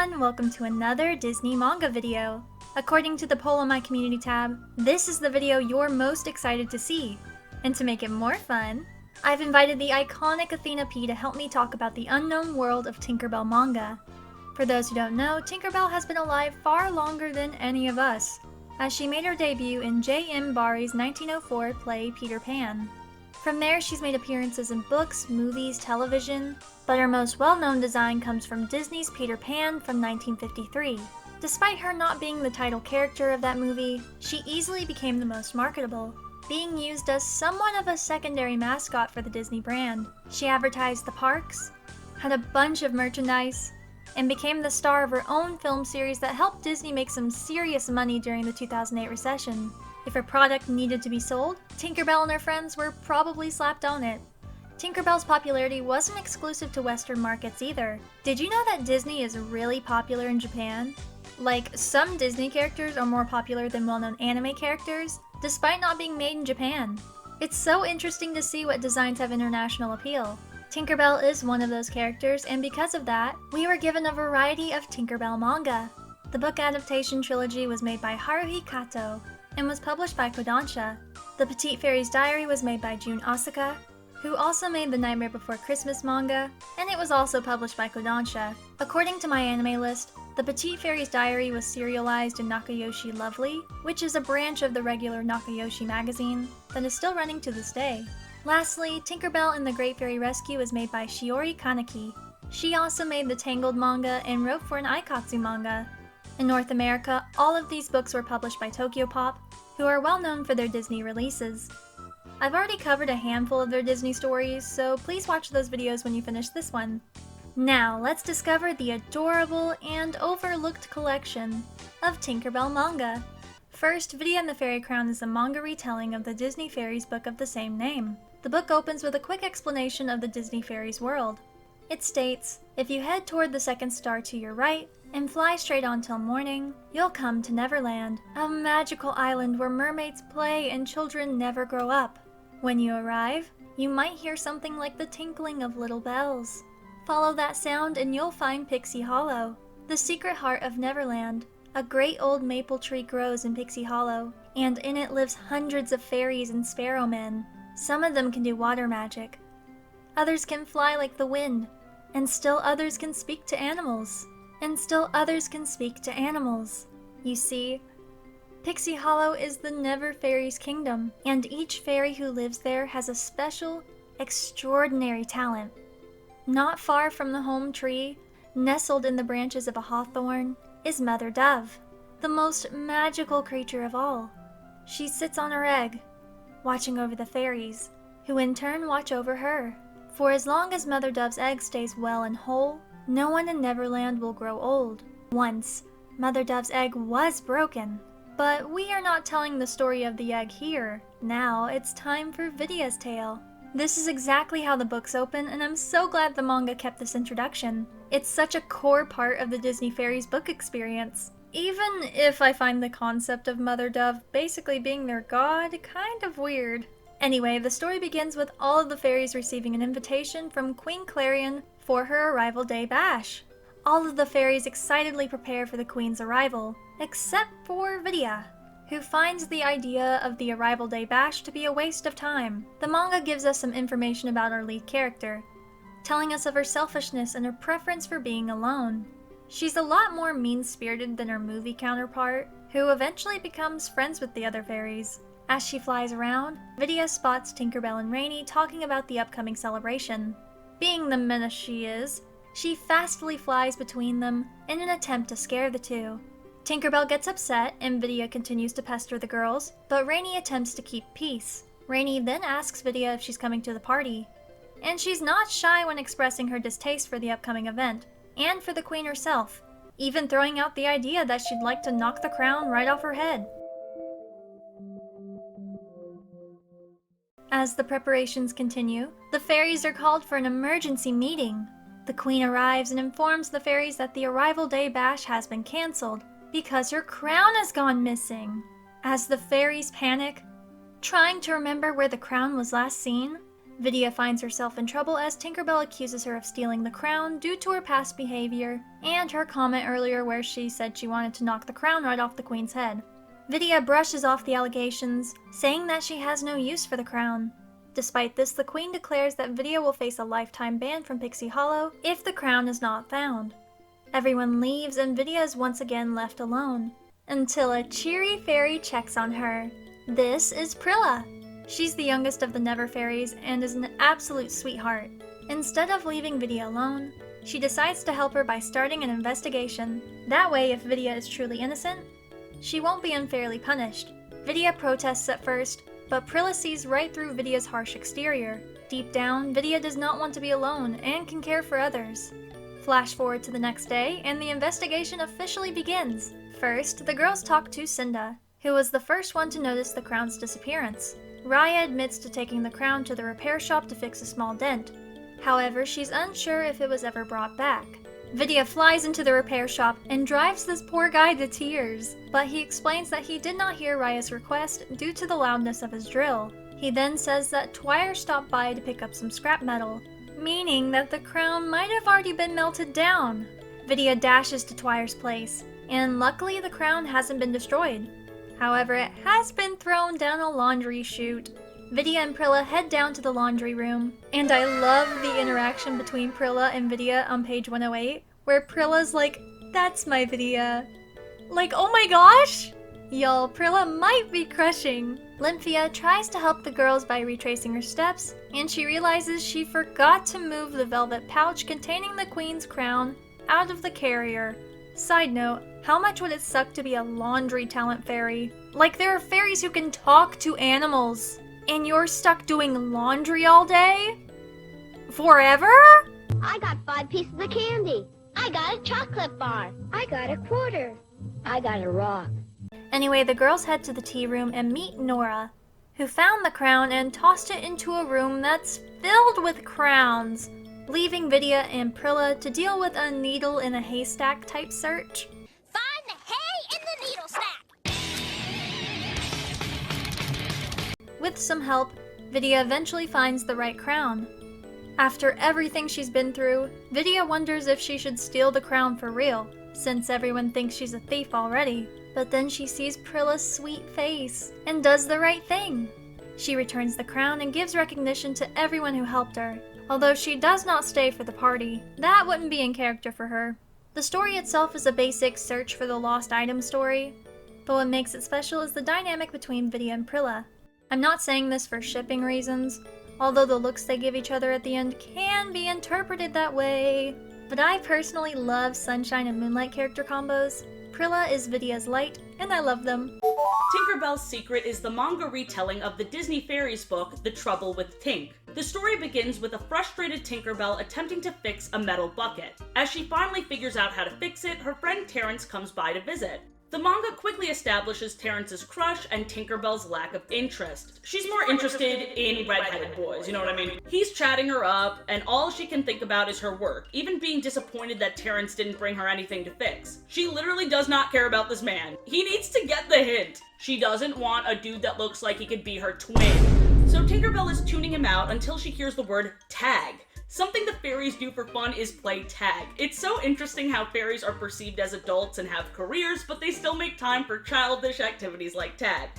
everyone, welcome to another Disney manga video. According to the poll on my community tab, this is the video you're most excited to see. And to make it more fun, I've invited the iconic Athena P to help me talk about the unknown world of Tinkerbell manga. For those who don't know, Tinkerbell has been alive far longer than any of us, as she made her debut in J.M. Barrie's 1904 play Peter Pan. From there, she's made appearances in books, movies, television, but her most well-known design comes from Disney's Peter Pan from 1953. Despite her not being the title character of that movie, she easily became the most marketable, being used as somewhat of a secondary mascot for the Disney brand. She advertised the parks, had a bunch of merchandise, and became the star of her own film series that helped Disney make some serious money during the 2008 recession. If her product needed to be sold, Tinkerbell and her friends were probably slapped on it. Tinkerbell's popularity wasn't exclusive to Western markets either. Did you know that Disney is really popular in Japan? Like, some Disney characters are more popular than well-known anime characters, despite not being made in Japan. It's so interesting to see what designs have international appeal. Tinkerbell is one of those characters, and because of that, we were given a variety of Tinkerbell manga. The book adaptation trilogy was made by Haruhi Kato, and was published by Kodansha. The Petite Fairy's Diary was made by Jun Asaka, who also made the Nightmare Before Christmas manga, and it was also published by Kodansha. According to my anime list, the Petite Fairy's Diary was serialized in Nakayoshi Lovely, which is a branch of the regular Nakayoshi magazine that is still running to this day. Lastly, Tinkerbell and the Great Fairy Rescue was made by Shiori Kaneki. She also made the Tangled manga and wrote for an Aikatsu manga. In North America, all of these books were published by Tokyopop, who are well known for their Disney releases. I've already covered a handful of their Disney stories, so please watch those videos when you finish this one. Now, let's discover the adorable and overlooked collection of Tinkerbell manga. First, Vidya and the Fairy Crown is a manga retelling of the Disney Fairies book of the same name. The book opens with a quick explanation of the Disney Fairies world. It states, "If you head toward the second star to your right, and fly straight on till morning, you'll come to Neverland, a magical island where mermaids play and children never grow up. When you arrive, you might hear something like the tinkling of little bells. Follow that sound and you'll find Pixie Hollow, the secret heart of Neverland. A great old maple tree grows in Pixie Hollow, and in it lives hundreds of fairies and sparrowmen. Some of them can do water magic. Others can fly like the wind, and still others can speak to animals. And still others can speak to animals. You see, Pixie Hollow is the Never Fairies' kingdom, and each fairy who lives there has a special, extraordinary talent. Not far from the home tree, nestled in the branches of a hawthorn, is Mother Dove, the most magical creature of all. She sits on her egg, watching over the fairies, who in turn watch over her. For as long as Mother Dove's egg stays well and whole, no one in Neverland will grow old. Once, Mother Dove's egg was broken. But we are not telling the story of the egg here. Now it's time for Vidya's tale. This is exactly how the books open, and I'm so glad the manga kept this introduction. It's such a core part of the Disney Fairies book experience. Even if I find the concept of Mother Dove basically being their god kind of weird. Anyway, the story begins with all of the fairies receiving an invitation from Queen Clarion for her arrival day bash. All of the fairies excitedly prepare for the queen's arrival, except for Vidya, who finds the idea of the arrival day bash to be a waste of time. The manga gives us some information about our lead character, telling us of her selfishness and her preference for being alone. She's a lot more mean-spirited than her movie counterpart, who eventually becomes friends with the other fairies. As she flies around, Vidya spots Tinkerbell and Rainy talking about the upcoming celebration. Being the menace she is, she fastly flies between them in an attempt to scare the two. Tinkerbell gets upset and Vidya continues to pester the girls, but Rainy attempts to keep peace. Rainy then asks Vidya if she's coming to the party, and she's not shy when expressing her distaste for the upcoming event, and for the queen herself, even throwing out the idea that she'd like to knock the crown right off her head. As the preparations continue, the fairies are called for an emergency meeting. The queen arrives and informs the fairies that the arrival day bash has been cancelled because her crown has gone missing. As the fairies panic, trying to remember where the crown was last seen, Vidya finds herself in trouble as Tinkerbell accuses her of stealing the crown due to her past behavior and her comment earlier where she said she wanted to knock the crown right off the queen's head. Vidya brushes off the allegations, saying that she has no use for the crown. Despite this, the queen declares that Vidya will face a lifetime ban from Pixie Hollow if the crown is not found. Everyone leaves and Vidya is once again left alone, until a cheery fairy checks on her. This is Prilla. She's the youngest of the Never Fairies and is an absolute sweetheart. Instead of leaving Vidya alone, she decides to help her by starting an investigation. That way, if Vidya is truly innocent, she won't be unfairly punished. Vidya protests at first, but Prilla sees right through Vidya's harsh exterior. Deep down, Vidya does not want to be alone and can care for others. Flash forward to the next day, and the investigation officially begins. First, the girls talk to Cinda, who was the first one to notice the crown's disappearance. Raya admits to taking the crown to the repair shop to fix a small dent. However, she's unsure if it was ever brought back. Vidya flies into the repair shop and drives this poor guy to tears, but he explains that he did not hear Raya's request due to the loudness of his drill. He then says that Twire stopped by to pick up some scrap metal, meaning that the crown might have already been melted down. Vidya dashes to Twire's place, and luckily the crown hasn't been destroyed. However, it has been thrown down a laundry chute. Vidya and Prilla head down to the laundry room, and I love the interaction between Prilla and Vidya on page 108, where Prilla's like, "That's my Vidya." Like, oh my gosh! Y'all, Prilla might be crushing. Lymphia tries to help the girls by retracing her steps, and she realizes she forgot to move the velvet pouch containing the queen's crown out of the carrier. Side note, how much would it suck to be a laundry talent fairy? Like, there are fairies who can talk to animals, and you're stuck doing laundry all day? Forever? I got 5 pieces of candy. I got a chocolate bar. I got a quarter. I got a rock. Anyway, the girls head to the tea room and meet Nora, who found the crown and tossed it into a room that's filled with crowns, leaving Vidya and Prilla to deal with a needle in a haystack type search. Find the hay in the needle stack. With some help, Vidya eventually finds the right crown. After everything she's been through, Vidya wonders if she should steal the crown for real, since everyone thinks she's a thief already. But then she sees Prilla's sweet face and does the right thing. She returns the crown and gives recognition to everyone who helped her, although she does not stay for the party. That wouldn't be in character for her. The story itself is a basic search for the lost item story, but what makes it special is the dynamic between Vidya and Prilla. I'm not saying this for shipping reasons, although the looks they give each other at the end can be interpreted that way. But I personally love Sunshine and Moonlight character combos. Prilla is Vidya's light, and I love them. Tinkerbell's Secret is the manga retelling of the Disney Fairies book, The Trouble with Tink. The story begins with a frustrated Tinkerbell attempting to fix a metal bucket. As she finally figures out how to fix it, her friend Terrence comes by to visit. The manga quickly establishes Terrence's crush and Tinkerbell's lack of interest. She's more interested in redheaded boys, you know what I mean? He's chatting her up, and all she can think about is her work, even being disappointed that Terrence didn't bring her anything to fix. She literally does not care about this man. He needs to get the hint. She doesn't want a dude that looks like he could be her twin. So Tinkerbell is tuning him out until she hears the word tag. Something the fairies do for fun is play tag. It's so interesting how fairies are perceived as adults and have careers, but they still make time for childish activities like tag.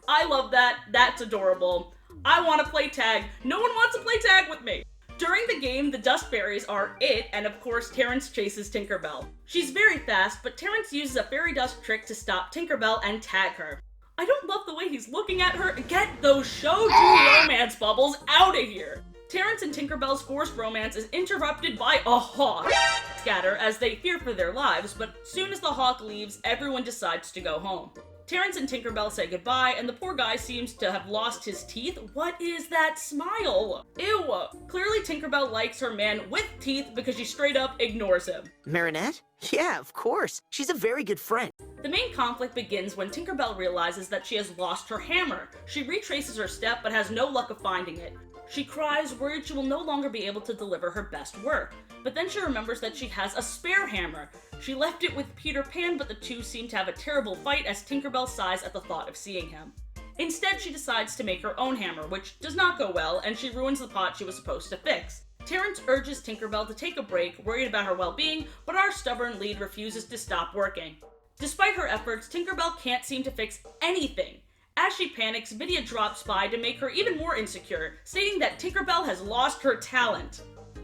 I love that. That's adorable. I want to play tag. No one wants to play tag with me. During the game, the dust fairies are it, and of course Terrence chases Tinkerbell. She's very fast, but Terrence uses a fairy dust trick to stop Tinkerbell and tag her. I don't love the way he's looking at her. Get those shoujo romance bubbles out of here. Terrence and Tinkerbell's forced romance is interrupted by a hawk scatter as they fear for their lives, but soon as the hawk leaves, everyone decides to go home. Terrence and Tinkerbell say goodbye, and the poor guy seems to have lost his teeth. What is that smile? Ew! Clearly Tinkerbell likes her man with teeth because she straight up ignores him. Marinette? Yeah, of course. She's a very good friend. The main conflict begins when Tinkerbell realizes that she has lost her hammer. She retraces her step but has no luck of finding it. She cries, worried she will no longer be able to deliver her best work. But then she remembers that she has a spare hammer. She left it with Peter Pan, but the two seem to have a terrible fight as Tinkerbell sighs at the thought of seeing him. Instead, she decides to make her own hammer, which does not go well, and she ruins the pot she was supposed to fix. Terrence urges Tinkerbell to take a break, worried about her well-being, but our stubborn lead refuses to stop working. Despite her efforts, Tinkerbell can't seem to fix anything. As she panics, Vidya drops by to make her even more insecure, stating that Tinkerbell has lost her talent.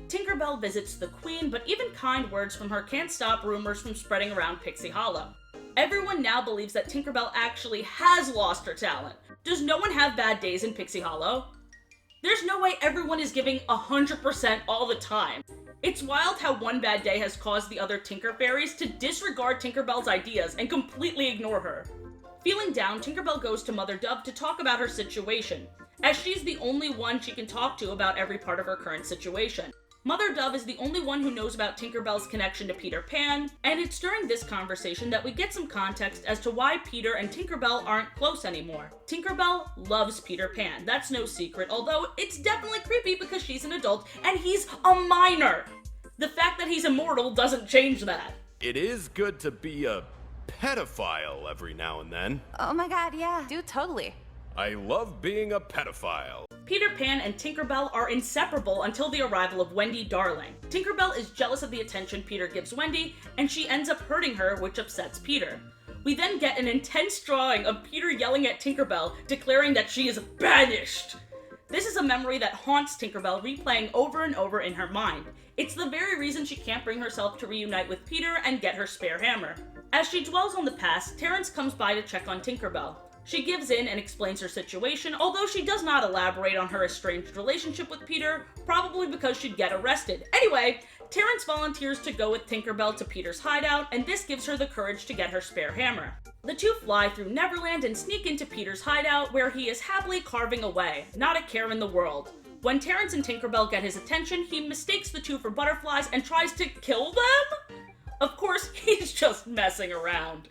Tinkerbell visits the Queen, but even kind words from her can't stop rumors from spreading around Pixie Hollow. Everyone now believes that Tinkerbell actually has lost her talent. Does no one have bad days in Pixie Hollow? There's no way everyone is giving 100% all the time. It's wild how one bad day has caused the other Tinker Fairies to disregard Tinkerbell's ideas and completely ignore her. Feeling down, Tinkerbell goes to Mother Dove to talk about her situation, as she's the only one she can talk to about every part of her current situation. Mother Dove is the only one who knows about Tinkerbell's connection to Peter Pan, and it's during this conversation that we get some context as to why Peter and Tinkerbell aren't close anymore. Tinkerbell loves Peter Pan, that's no secret, although it's definitely creepy because she's an adult and he's a minor. The fact that he's immortal doesn't change that. It is good to be a pedophile every now and then. Oh my god, yeah. Dude, totally. I love being a pedophile. Peter Pan and Tinkerbell are inseparable until the arrival of Wendy Darling. Tinkerbell is jealous of the attention Peter gives Wendy, and she ends up hurting her, which upsets Peter. We then get an intense drawing of Peter yelling at Tinkerbell, declaring that she is banished. This is a memory that haunts Tinkerbell, replaying over and over in her mind. It's the very reason she can't bring herself to reunite with Peter and get her spare hammer. As she dwells on the past, Terrence comes by to check on Tinkerbell. She gives in and explains her situation, although she does not elaborate on her estranged relationship with Peter, probably because she'd get arrested. Anyway, Terrence volunteers to go with Tinkerbell to Peter's hideout, and this gives her the courage to get her spare hammer. The two fly through Neverland and sneak into Peter's hideout, where he is happily carving away, not a care in the world. When Terrence and Tinkerbell get his attention, he mistakes the two for butterflies and tries to kill them? Of course, he's just messing around.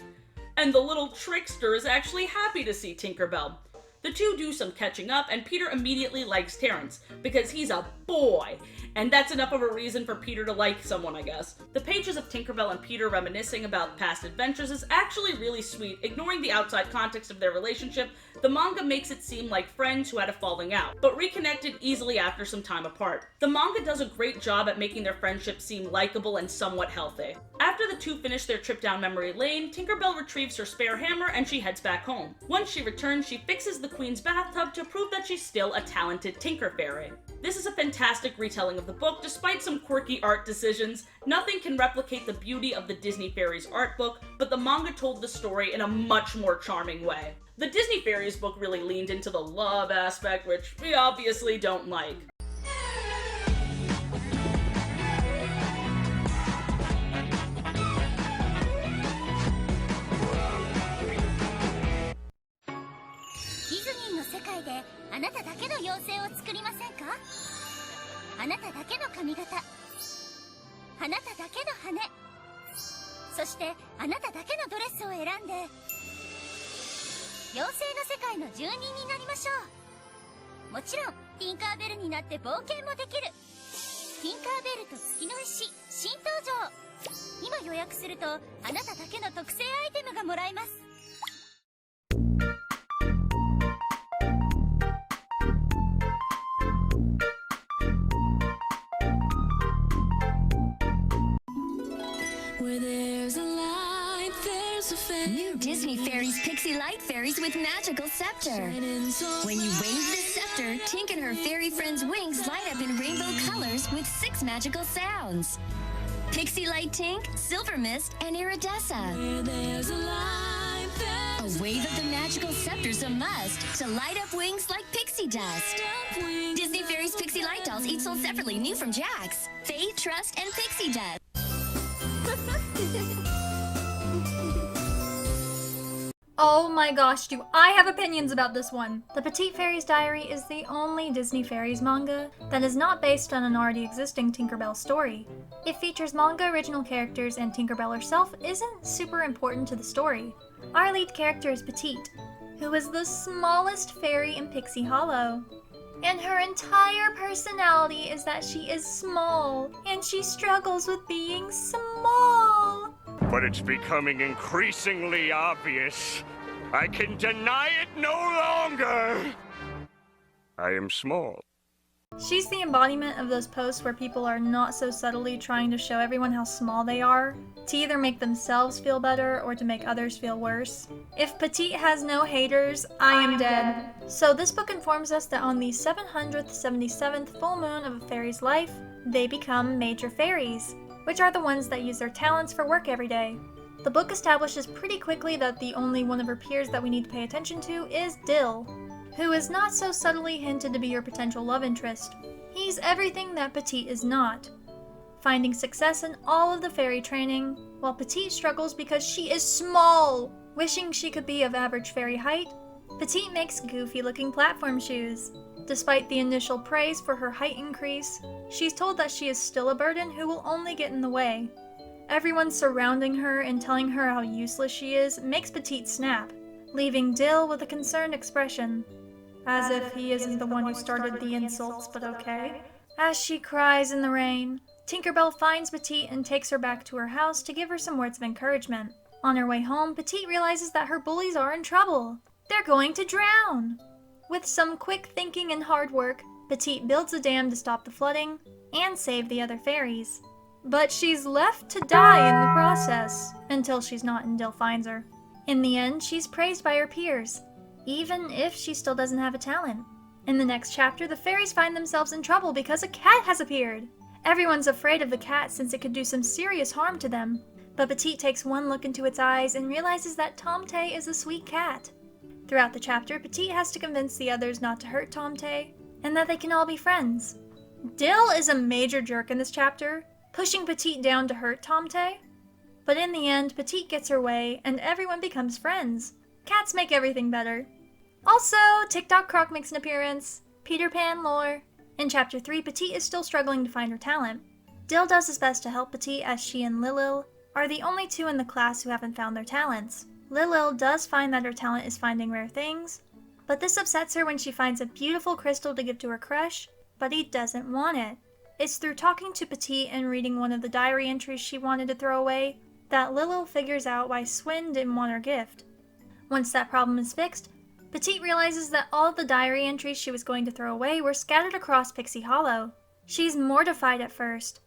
And the little trickster is actually happy to see Tinkerbell. The two do some catching up, and Peter immediately likes Terrence, because he's a boy, and that's enough of a reason for Peter to like someone, I guess. The pages of Tinkerbell and Peter reminiscing about past adventures is actually really sweet. Ignoring the outside context of their relationship, the manga makes it seem like friends who had a falling out, but reconnected easily after some time apart. The manga does a great job at making their friendship seem likable and somewhat healthy. After the two finish their trip down memory lane, Tinkerbell retrieves her spare hammer and she heads back home. Once she returns, she fixes the Queen's bathtub to prove that she's still a talented Tinker Fairy. This is a fantastic retelling of the book, despite some quirky art decisions. Nothing can replicate the beauty of the Disney Fairies art book, but the manga told the story in a much more charming way. The Disney Fairies book really leaned into the love aspect, which we obviously don't like. New Disney Fairies Pixie Light Fairies with magical scepter. When you wave the scepter, Tink and her fairy friends' wings light up in rainbow colors with 6 magical sounds. Pixie Light Tink, Silver Mist, and Iridessa. A wave of the magical scepter's a must to light up wings like pixie dust. Disney Fairies Pixie Light dolls each sold separately, new from Jax. Faye, Trust, and Pixie Dust. Oh my gosh, do I have opinions about this one. The Petite Fairy's Diary is the only Disney Fairies manga that is not based on an already existing Tinkerbell story. It features manga original characters, and Tinkerbell herself isn't super important to the story. Our lead character is Petite, who is the smallest fairy in Pixie Hollow. And her entire personality is that she is small, and she struggles with being small. But it's becoming increasingly obvious I can deny it no longer! I am small. She's the embodiment of those posts where people are not so subtly trying to show everyone how small they are, to either make themselves feel better or to make others feel worse. If Petite has no haters, I am dead. So this book informs us that on the 777th full moon of a fairy's life, they become major fairies, which are the ones that use their talents for work every day. The book establishes pretty quickly that the only one of her peers that we need to pay attention to is Dill, who is not so subtly hinted to be your potential love interest. He's everything that Petite is not, finding success in all of the fairy training, while Petite struggles because she is small. Wishing she could be of average fairy height, Petite makes goofy-looking platform shoes. Despite the initial praise for her height increase, she's told that she is still a burden who will only get in the way. Everyone surrounding her and telling her how useless she is makes Petite snap, leaving Dill with a concerned expression. As if he isn't the one who started the insults, but okay. As she cries in the rain, Tinkerbell finds Petite and takes her back to her house to give her some words of encouragement. On her way home, Petite realizes that her bullies are in trouble. They're going to drown! With some quick thinking and hard work, Petite builds a dam to stop the flooding and save the other fairies. But she's left to die in the process, until she's not and Dill finds her. In the end, she's praised by her peers, even if she still doesn't have a talent. In the next chapter, the fairies find themselves in trouble because a cat has appeared. Everyone's afraid of the cat since it could do some serious harm to them. But Petite takes one look into its eyes and realizes that Tomte is a sweet cat. Throughout the chapter, Petite has to convince the others not to hurt Tomte, and that they can all be friends. Dill is a major jerk in this chapter, pushing Petite down to hurt Tomte. But in the end, Petite gets her way, and everyone becomes friends. Cats make everything better. Also, TikTok Croc makes an appearance. Peter Pan lore. In Chapter 3, Petite is still struggling to find her talent. Dill does his best to help Petite as she and Lilil are the only two in the class who haven't found their talents. Lilil does find that her talent is finding rare things, but this upsets her when she finds a beautiful crystal to give to her crush, but he doesn't want it. It's through talking to Petite and reading one of the diary entries she wanted to throw away that Lilil figures out why Swin didn't want her gift. Once that problem is fixed, Petite realizes that all of the diary entries she was going to throw away were scattered across Pixie Hollow. She's mortified at first,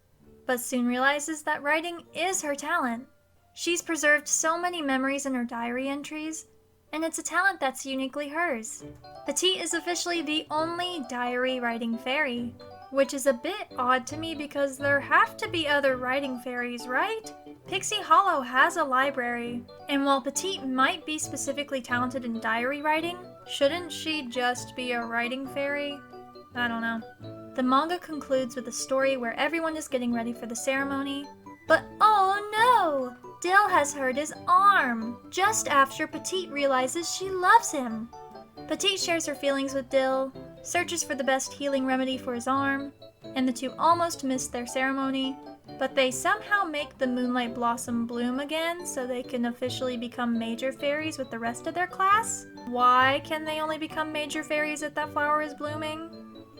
but soon realizes that writing is her talent. She's preserved so many memories in her diary entries, and it's a talent that's uniquely hers. Petite is officially the only diary writing fairy, which is a bit odd to me because there have to be other writing fairies, right? Pixie Hollow has a library, and while Petite might be specifically talented in diary writing, shouldn't she just be a writing fairy? I don't know. The manga concludes with a story where everyone is getting ready for the ceremony, but oh no! Dill has hurt his arm, just after Petite realizes she loves him. Petite shares her feelings with Dill, searches for the best healing remedy for his arm, and the two almost miss their ceremony, but they somehow make the moonlight blossom bloom again so they can officially become major fairies with the rest of their class? Why can they only become major fairies if that flower is blooming?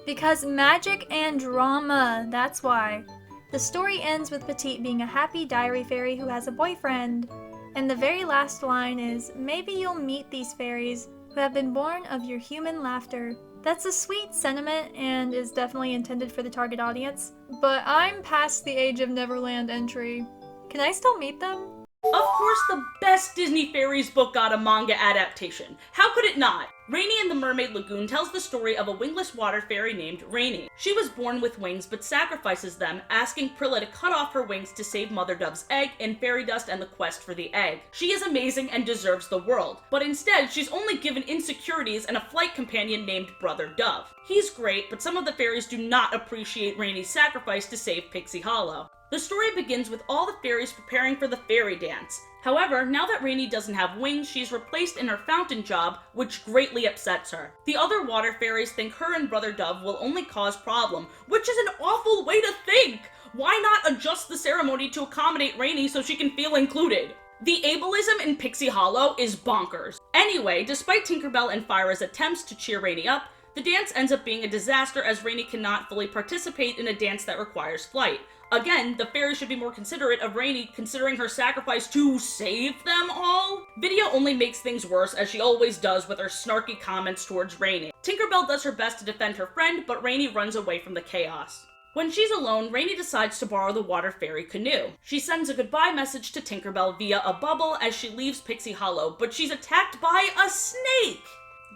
Because magic and drama, that's why. The story ends with Petite being a happy diary fairy who has a boyfriend, and the very last line is, "Maybe you'll meet these fairies who have been born of your human laughter." That's a sweet sentiment and is definitely intended for the target audience, but I'm past the age of Neverland entry. Can I still meet them? Of course, the best Disney Fairies book got a manga adaptation. How could it not? Rainy and the Mermaid Lagoon tells the story of a wingless water fairy named Rainy. She was born with wings but sacrifices them, asking Prilla to cut off her wings to save Mother Dove's egg in fairy dust and the quest for the egg. She is amazing and deserves the world, but instead she's only given insecurities and a flight companion named Brother Dove. He's great, but some of the fairies do not appreciate Rainy's sacrifice to save Pixie Hollow. The story begins with all the fairies preparing for the fairy dance. However, now that Rainy doesn't have wings, she's replaced in her fountain job, which greatly upsets her. The other water fairies think her and Brother Dove will only cause problem, which is an awful way to think! Why not adjust the ceremony to accommodate Rainy so she can feel included? The ableism in Pixie Hollow is bonkers. Anyway, despite Tinkerbell and Fyra's attempts to cheer Rainy up, the dance ends up being a disaster as Rainy cannot fully participate in a dance that requires flight. Again, the fairies should be more considerate of Rainy considering her sacrifice to save them all. Vidya only makes things worse, as she always does with her snarky comments towards Rainy. Tinkerbell does her best to defend her friend, but Rainy runs away from the chaos. When she's alone, Rainy decides to borrow the water fairy canoe. She sends a goodbye message to Tinkerbell via a bubble as she leaves Pixie Hollow, but she's attacked by a snake!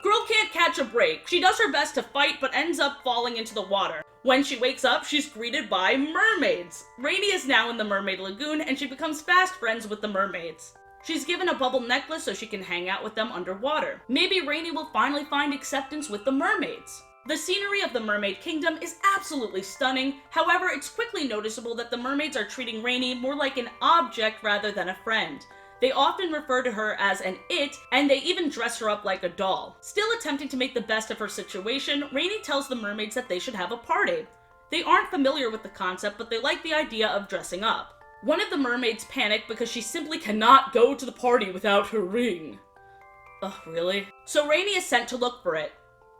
Girl can't catch a break. She does her best to fight, but ends up falling into the water. When she wakes up, she's greeted by mermaids. Rainy is now in the Mermaid Lagoon, and she becomes fast friends with the mermaids. She's given a bubble necklace so she can hang out with them underwater. Maybe Rainy will finally find acceptance with the mermaids. The scenery of the Mermaid Kingdom is absolutely stunning, however, it's quickly noticeable that the mermaids are treating Rainy more like an object rather than a friend. They often refer to her as an it, and they even dress her up like a doll. Still attempting to make the best of her situation, Rainy tells the mermaids that they should have a party. They aren't familiar with the concept, but they like the idea of dressing up. One of the mermaids panic because she simply cannot go to the party without her ring. Ugh, really? So Rainy is sent to look for it.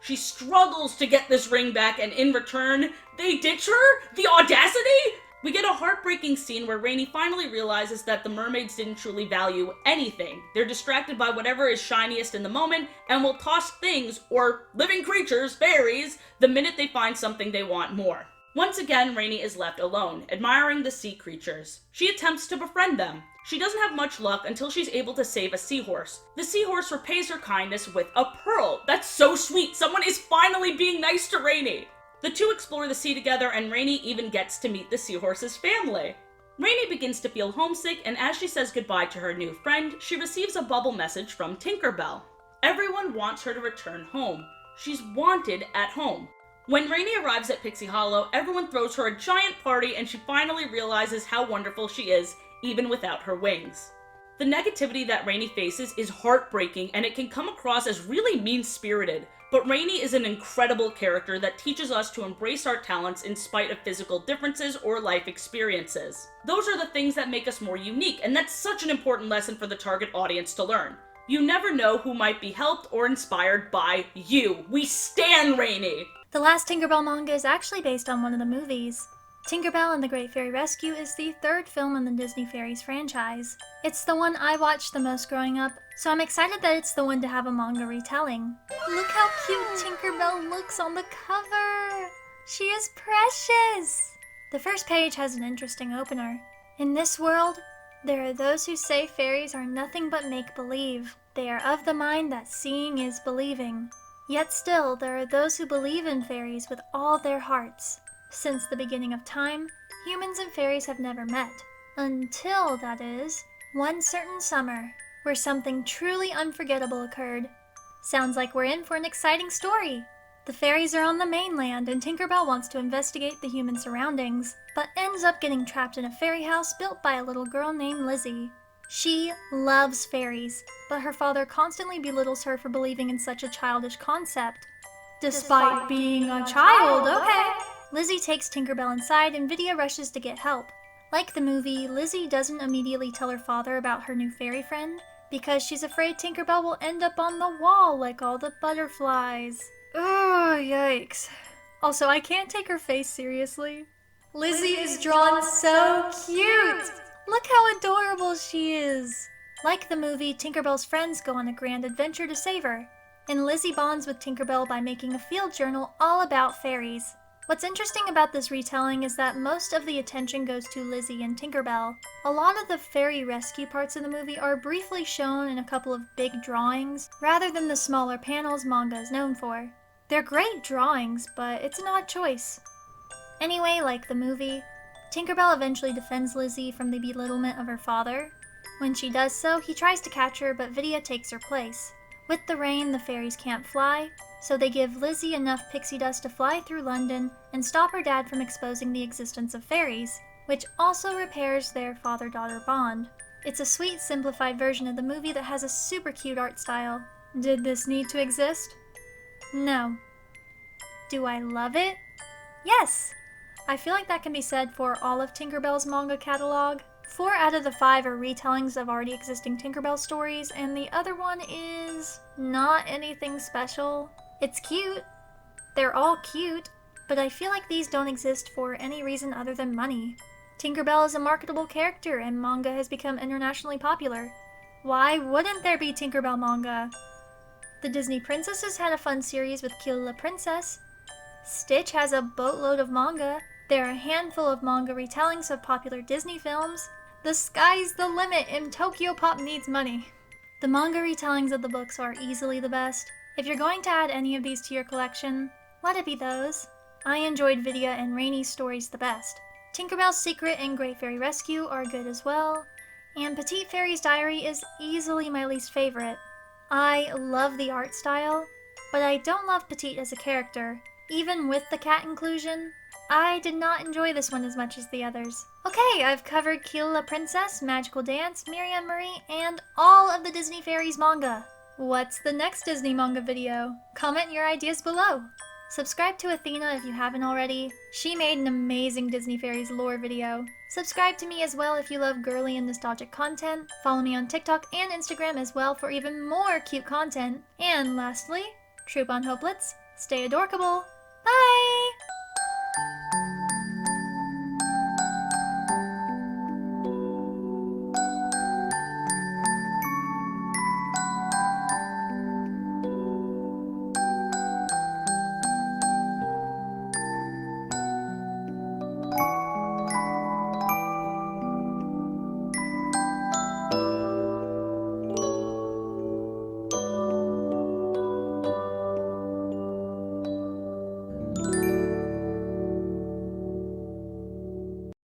She struggles to get this ring back, and in return, they ditch her? The audacity? We get a heartbreaking scene where Rainy finally realizes that the mermaids didn't truly value anything. They're distracted by whatever is shiniest in the moment, and will toss things, or living creatures, fairies, the minute they find something they want more. Once again, Rainy is left alone, admiring the sea creatures. She attempts to befriend them. She doesn't have much luck until she's able to save a seahorse. The seahorse repays her kindness with a pearl. That's so sweet! Someone is finally being nice to Rainy! The two explore the sea together, and Rainy even gets to meet the seahorse's family. Rainy begins to feel homesick, and as she says goodbye to her new friend, she receives a bubble message from Tinkerbell. Everyone wants her to return home. She's wanted at home. When Rainy arrives at Pixie Hollow, everyone throws her a giant party, and she finally realizes how wonderful she is, even without her wings. The negativity that Rainy faces is heartbreaking, and it can come across as really mean-spirited. But Rainy is an incredible character that teaches us to embrace our talents in spite of physical differences or life experiences. Those are the things that make us more unique, and that's such an important lesson for the target audience to learn. You never know who might be helped or inspired by you. We stan Rainy! The last Tinkerbell manga is actually based on one of the movies. Tinkerbell and the Great Fairy Rescue is the third film in the Disney Fairies franchise. It's the one I watched the most growing up, so I'm excited that it's the one to have a manga retelling. Look how cute Tinkerbell looks on the cover! She is precious! The first page has an interesting opener. In this world, there are those who say fairies are nothing but make-believe. They are of the mind that seeing is believing. Yet still, there are those who believe in fairies with all their hearts. Since the beginning of time, humans and fairies have never met. Until, that is, one certain summer, where something truly unforgettable occurred. Sounds like we're in for an exciting story. The fairies are on the mainland, and Tinkerbell wants to investigate the human surroundings, but ends up getting trapped in a fairy house built by a little girl named Lizzie. She loves fairies, but her father constantly belittles her for believing in such a childish concept. Despite being a child, okay. Lizzie takes Tinkerbell inside, and Vidya rushes to get help. Like the movie, Lizzie doesn't immediately tell her father about her new fairy friend, because she's afraid Tinkerbell will end up on the wall like all the butterflies. Oh, yikes. Also, I can't take her face seriously. Lizzie is drawn so cute! Look how adorable she is! Like the movie, Tinkerbell's friends go on a grand adventure to save her, and Lizzie bonds with Tinkerbell by making a field journal all about fairies. What's interesting about this retelling is that most of the attention goes to Lizzie and Tinkerbell. A lot of the fairy rescue parts of the movie are briefly shown in a couple of big drawings, rather than the smaller panels manga is known for. They're great drawings, but it's an odd choice. Anyway, like the movie, Tinkerbell eventually defends Lizzie from the belittlement of her father. When she does so, he tries to catch her, but Vidya takes her place. With the rain, the fairies can't fly, so they give Lizzie enough pixie dust to fly through London and stop her dad from exposing the existence of fairies, which also repairs their father-daughter bond. It's a sweet, simplified version of the movie that has a super cute art style. Did this need to exist? No. Do I love it? Yes! I feel like that can be said for all of Tinkerbell's manga catalog. 4 out of the 5 are retellings of already existing Tinkerbell stories, and the other one is not anything special. It's cute. They're all cute, but I feel like these don't exist for any reason other than money. Tinkerbell is a marketable character and manga has become internationally popular. Why wouldn't there be Tinkerbell manga? The Disney Princesses had a fun series with Kill la Princess. Stitch has a boatload of manga. There are a handful of manga retellings of popular Disney films. The sky's the limit and tokyopop needs money. The manga retellings of the books are easily the best. If you're going to add any of these to your collection, let it be those. I enjoyed Vidya and Rainy's stories the best. Tinkerbell's Secret and Great Fairy Rescue are good as well, and Petite Fairy's Diary is easily my least favorite. I love the art style, but I don't love Petite as a character. Even with the cat inclusion, I did not enjoy this one as much as the others. Okay, I've covered Kill la Princess, Magical Dance, Miriam Marie, and all of the Disney Fairies manga. What's the next Disney manga video? Comment your ideas below. Subscribe to Athena if you haven't already. She made an amazing Disney Fairies lore video. Subscribe to me as well if you love girly and nostalgic content. Follow me on TikTok and Instagram as well for even more cute content. And lastly, troop on Hopelets, stay adorkable. Bye!